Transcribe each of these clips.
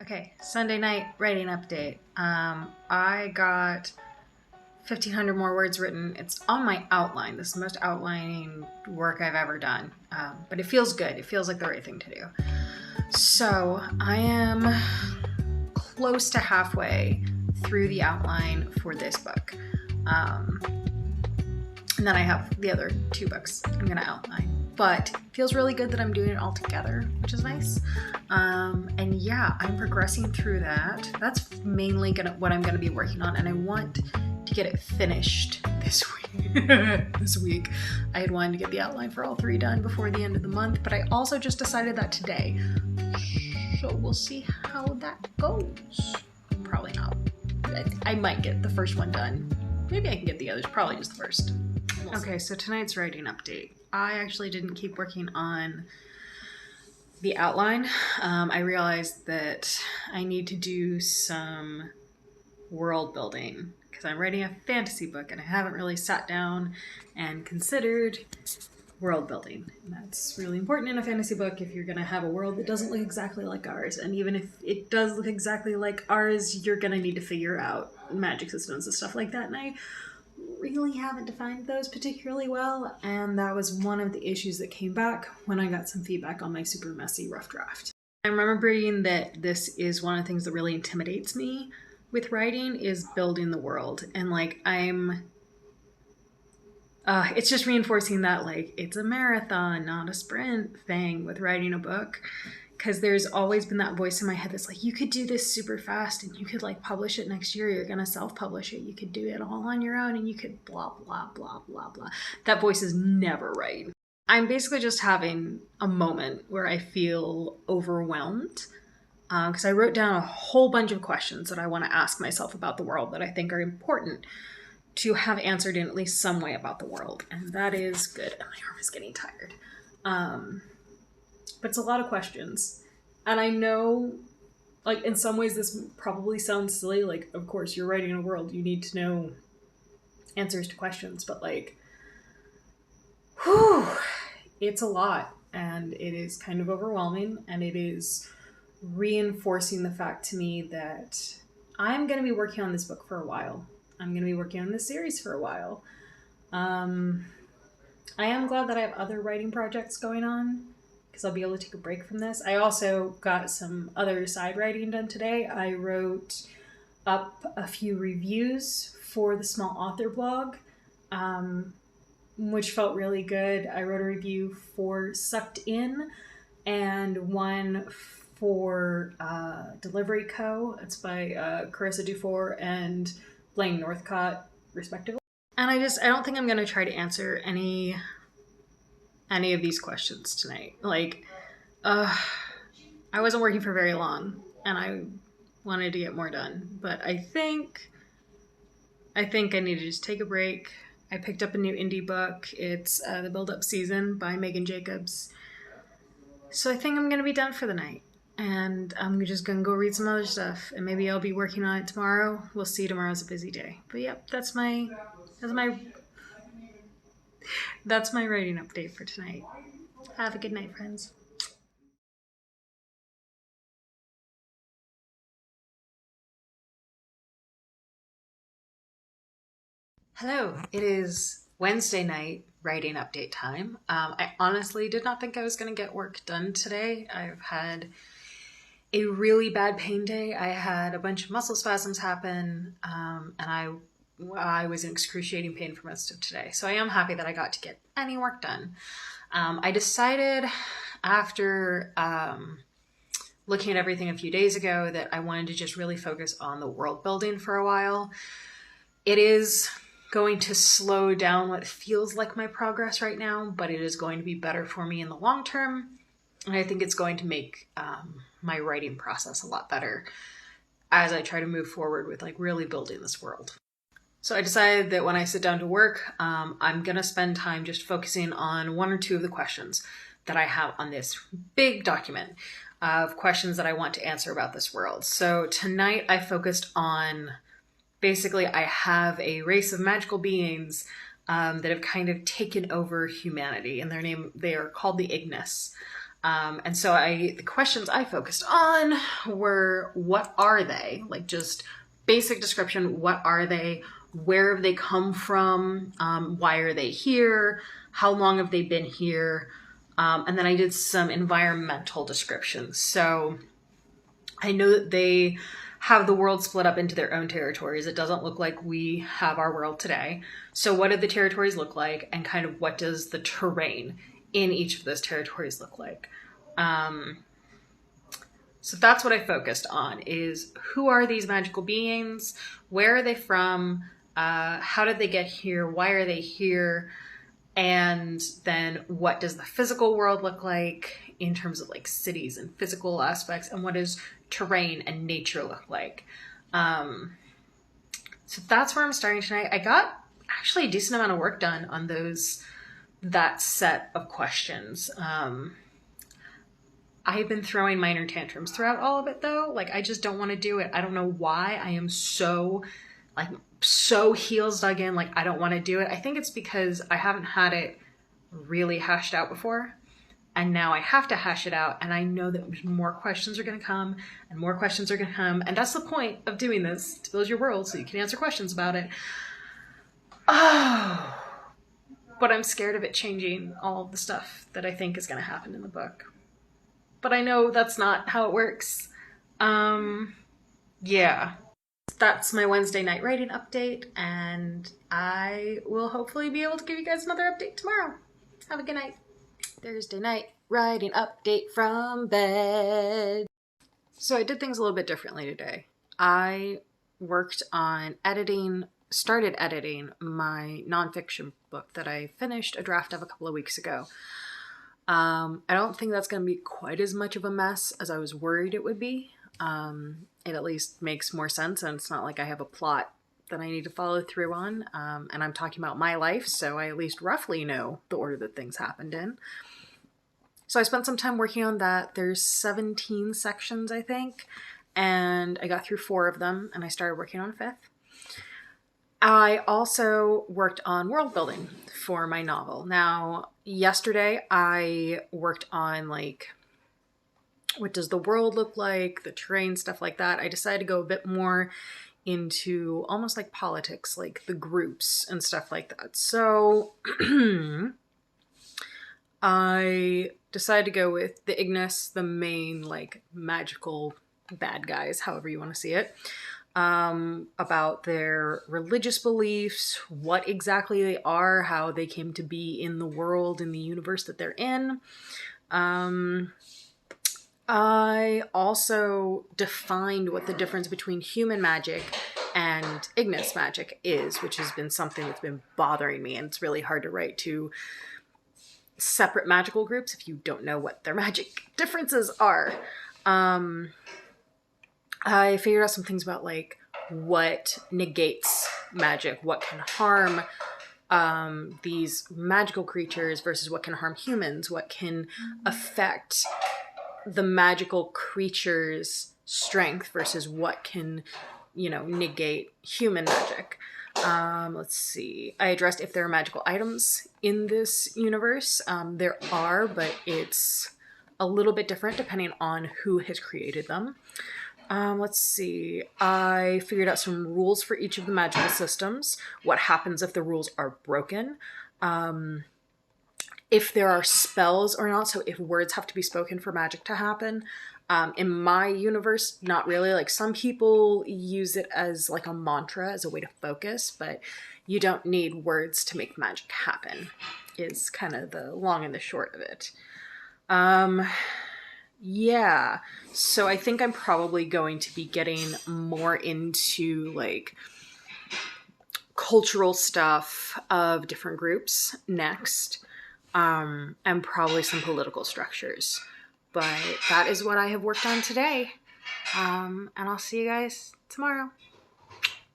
Okay, Sunday night writing update. I got 1,500 more words written. It's on my outline. This is the most outlining work I've ever done. But it feels good. It feels like the right thing to do. So I am close to halfway through the outline for this book. And then I have the other two books I'm going to outline. But it feels really good that I'm doing it all together, which is nice. And yeah, I'm progressing through that. That's mainly what I'm going to be working on, and I want to get it finished this week. This week. I had wanted to get the outline for all three done before the end of the month, but I also just decided that today. So we'll see how that goes. Probably not. I might get the first one done. Maybe I can get the others, probably just the first. Okay, so tonight's writing update. I actually didn't keep working on the outline. I realized that I need to do some world building because I'm writing a fantasy book and I haven't really sat down and considered world building. And that's really important in a fantasy book if you're going to have a world that doesn't look exactly like ours. And even if it does look exactly like ours, you're going to need to figure out magic systems and stuff like that. And I really haven't defined those particularly well, and that was one of the issues that came back when I got some feedback on my super messy rough draft. I'm remembering that this is one of the things that really intimidates me with writing is building the world, and it's just reinforcing that it's a marathon, not a sprint thing with writing a book. Because there's always been that voice in my head that's like, you could do this super fast and you could publish it next year. You're going to self-publish it. You could do it all on your own and you could blah, blah, blah, blah, blah. That voice is never right. I'm basically just having a moment where I feel overwhelmed because I wrote down a whole bunch of questions that I want to ask myself about the world that I think are important to have answered in at least some way about the world. And that is good. And my arm is getting tired. But it's a lot of questions. And I know, in some ways this probably sounds silly. Of course, you're writing a world. You need to know answers to questions. But, it's a lot. And it is kind of overwhelming. And it is reinforcing the fact to me that I'm going to be working on this book for a while. I'm going to be working on this series for a while. I am glad that I have other writing projects going on, because I'll be able to take a break from this. I also got some other side writing done today. I wrote up a few reviews for the Small Author blog, which felt really good. I wrote a review for Sucked In and one for Delivery Co. It's by Carissa Dufour and Blaine Northcott, respectively. And I don't think I'm going to try to answer any of these questions tonight. I wasn't working for very long and I wanted to get more done, but I think I need to just take a break. I picked up a new indie book. It's The Build Up Season by Megan Jacobs. So I think I'm going to be done for the night and I'm just going to go read some other stuff and maybe I'll be working on it tomorrow. We'll see. Tomorrow's a busy day. But yep, that's my writing update for tonight. Have a good night, friends. Hello, it is Wednesday night writing update time. I honestly did not think I was going to get work done today. I've had a really bad pain day. I had a bunch of muscle spasms happen, and I was in excruciating pain for most of today. So I am happy that I got to get any work done. I decided after looking at everything a few days ago that I wanted to just really focus on the world building for a while. It is going to slow down what feels like my progress right now, but it is going to be better for me in the long term. And I think it's going to make my writing process a lot better as I try to move forward with really building this world. So I decided that when I sit down to work, I'm going to spend time just focusing on one or two of the questions that I have on this big document of questions that I want to answer about this world. So tonight I focused on, basically I have a race of magical beings that have kind of taken over humanity, and they are called the Ignis. And so the questions I focused on were, what are they? Like, just basic description. What are they? Where have they come from? Why are they here? How long have they been here? And then I did some environmental descriptions. So I know that they have the world split up into their own territories. It doesn't look like we have our world today. So what do the territories look like? And kind of what does the terrain in each of those territories look like? So that's what I focused on, is who are these magical beings? Where are they from? How did they get here? Why are they here? And then what does the physical world look like in terms of like cities and physical aspects? And what does terrain and nature look like? So that's where I'm starting tonight. I got actually a decent amount of work done on that set of questions. I've been throwing minor tantrums throughout all of it though. Like, I just don't want to do it. I don't know why. I am so heels dug in. Like, I don't want to do it. I think it's because I haven't had it really hashed out before. And now I have to hash it out. And I know that more questions are going to come and more questions are going to come. And that's the point of doing this, to build your world so you can answer questions about it. Oh, but I'm scared of it changing all of the stuff that I think is going to happen in the book. But I know that's not how it works. Yeah. That's my Wednesday night writing update, and I will hopefully be able to give you guys another update tomorrow. Have a good night. Thursday night writing update from bed. So I did things a little bit differently today. I worked on started editing my nonfiction book that I finished a draft of a couple of weeks ago. I don't think that's going to be quite as much of a mess as I was worried it would be. It at least makes more sense, and it's not like I have a plot that I need to follow through on. And I'm talking about my life, so I at least roughly know the order that things happened in. So I spent some time working on that. There's 17 sections, I think, and I got through 4 of them, and I started working on a 5th. I also worked on world building for my novel. Now, yesterday I worked on like, what does the world look like, the terrain, stuff like that. I decided to go a bit more into almost like politics, like the groups and stuff like that. So I decided to go with the Ignis, the main like magical bad guys, however you want to see it. About their religious beliefs, what exactly they are, how they came to be in the world, in the universe that they're in. I also defined what the difference between human magic and Ignis magic is, which has been something that's been bothering me, and it's really hard to write to separate magical groups if you don't know what their magic differences are. I figured out some things about like what negates magic, what can harm these magical creatures versus what can harm humans, what can affect the magical creature's strength versus what can, negate human magic. Let's see. I addressed if there are magical items in this universe. There are, but it's a little bit different depending on who has created them. Let's see. I figured out some rules for each of the magical systems. What happens if the rules are broken? If there are spells or not. So if words have to be spoken for magic to happen. In my universe, not really. Like, some people use it as like a mantra, as a way to focus, but you don't need words to make magic happen, is kind of the long and the short of it. Yeah, so I think I'm probably going to be getting more into like cultural stuff of different groups next, and probably some political structures. But that is what I have worked on today, and I'll see you guys tomorrow.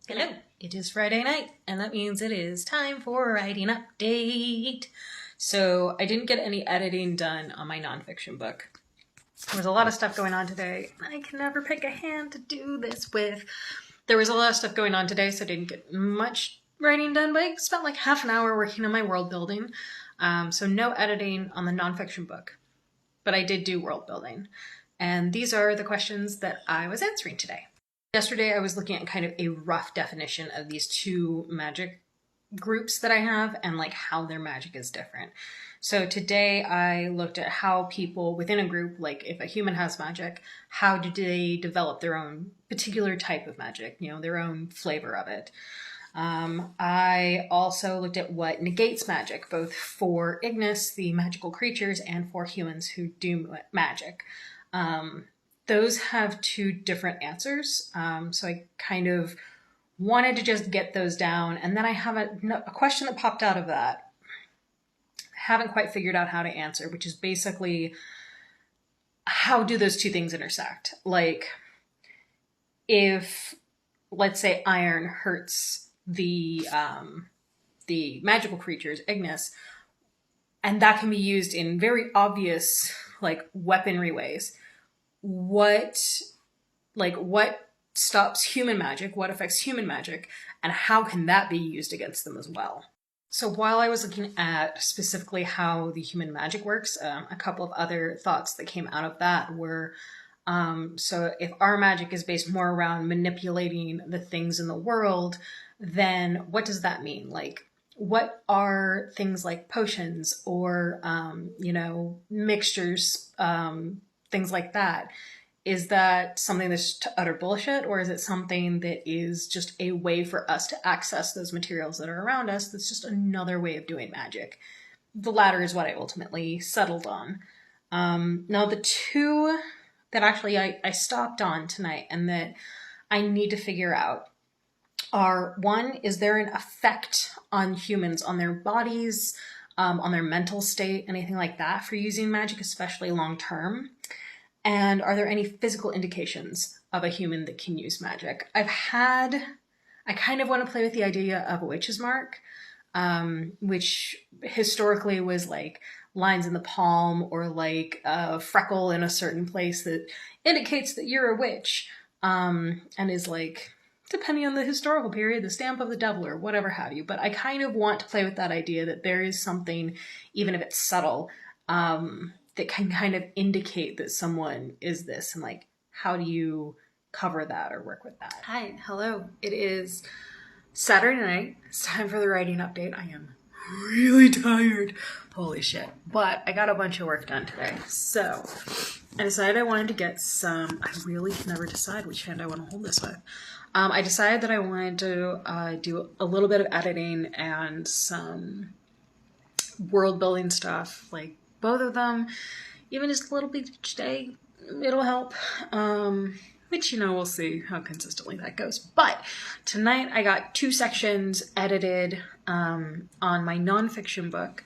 Hello, it is Friday night, and that means it is time for a writing update. So I didn't get any editing done on my nonfiction book. There was a lot of stuff going on today. I can never pick a hand to do this with. There was a lot of stuff going on today, so I didn't get much writing done, but I spent like half an hour working on my world building. So no editing on the nonfiction book. but I did do world building. And these are the questions that I was answering today. Yesterday, I was looking at kind of a rough definition of these two magic groups that I have and like how their magic is different. So today I looked at how people within a group, like if a human has magic, how do they develop their own particular type of magic, you know, their own flavor of it. I also looked at what negates magic, both for Ignis, the magical creatures, and for humans who do magic. Those have two different answers. So I kind of wanted to just get those down. And then I have a question that popped out of that. I haven't quite figured out how to answer, which is basically, how do those two things intersect? Like, if, let's say, iron hurts the magical creatures, Ignis, and that can be used in very obvious, like, weaponry ways. What stops human magic? What affects human magic? And how can that be used against them as well? So while I was looking at specifically how the human magic works, a couple of other thoughts that came out of that were, so if our magic is based more around manipulating the things in the world, then what does that mean? Like, what are things like potions or, mixtures, things like that? Is that something that's utter bullshit, or is it something that is just a way for us to access those materials that are around us that's just another way of doing magic? The latter is what I ultimately settled on. Now, the two that actually I stopped on tonight and that I need to figure out are, one, is there an effect on humans, on their bodies, on their mental state, anything like that for using magic, especially long term? And are there any physical indications of a human that can use magic? I kind of want to play with the idea of a witch's mark, which historically was like lines in the palm or like a freckle in a certain place that indicates that you're a witch, and is like, depending on the historical period, the stamp of the devil or whatever have you. But I kind of want to play with that idea that there is something, even if it's subtle, that can kind of indicate that someone is this, and like, how do you cover that or work with that? Hi, hello. It is Saturday night. It's time for the writing update. I am really tired. Holy shit. But I got a bunch of work done today. So I decided I wanted to get some, I really can never decide which hand I want to hold this with. I decided that I wanted to do a little bit of editing and some world building stuff, like both of them, even just a little bit each day, it'll help. Which, we'll see how consistently that goes. But tonight I got 2 sections edited on my nonfiction book.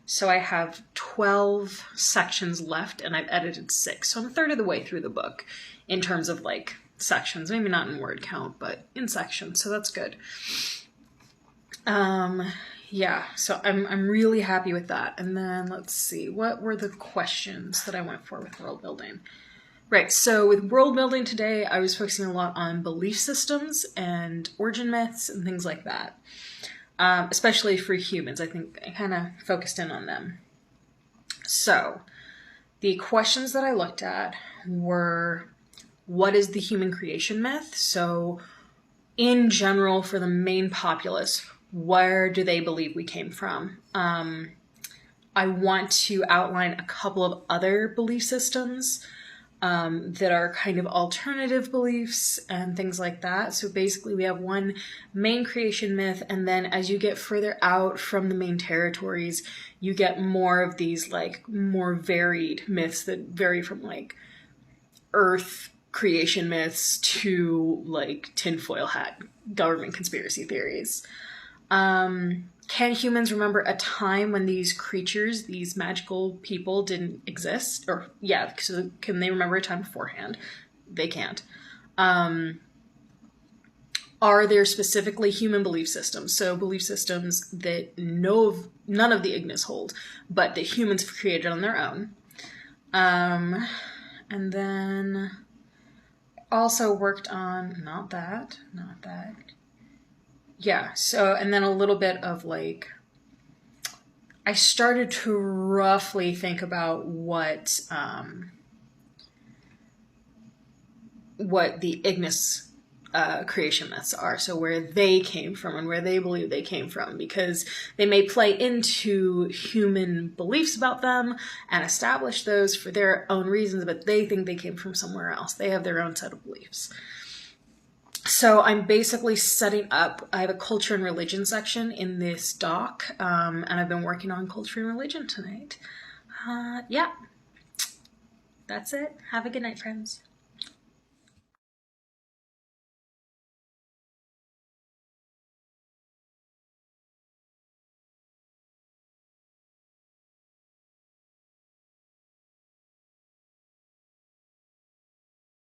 So I have 12 sections left and I've edited 6. So I'm a third of the way through the book in terms of like sections, maybe not in word count, but in sections. So that's good. Yeah, so I'm really happy with that. And then let's see, what were the questions that I went for with world building? Right, so with world building today, I was focusing a lot on belief systems and origin myths and things like that. Especially for humans, I think I kind of focused in on them. So the questions that I looked at were, what is the human creation myth? So in general, for the main populace, where do they believe we came from? I want to outline a couple of other belief systems that are kind of alternative beliefs and things like that. So basically we have one main creation myth, and then as you get further out from the main territories, you get more of these like more varied myths that vary from like Earth creation myths to like tinfoil hat government conspiracy theories. Can humans remember a time when these creatures, these magical people, didn't exist? Or, yeah, so can they remember a time beforehand? They can't. Are there specifically human belief systems? So belief systems that none of the Ignis hold, but that humans have created on their own. And then also worked on, not that. Yeah, so, and then a little bit of like, I started to roughly think about what the Ignis creation myths are, so where they came from and where they believe they came from, because they may play into human beliefs about them and establish those for their own reasons, but they think they came from somewhere else. They have their own set of beliefs. So I'm basically setting up, I have a culture and religion section in this doc, and I've been working on culture and religion tonight. Yeah, that's it. Have a good night, friends.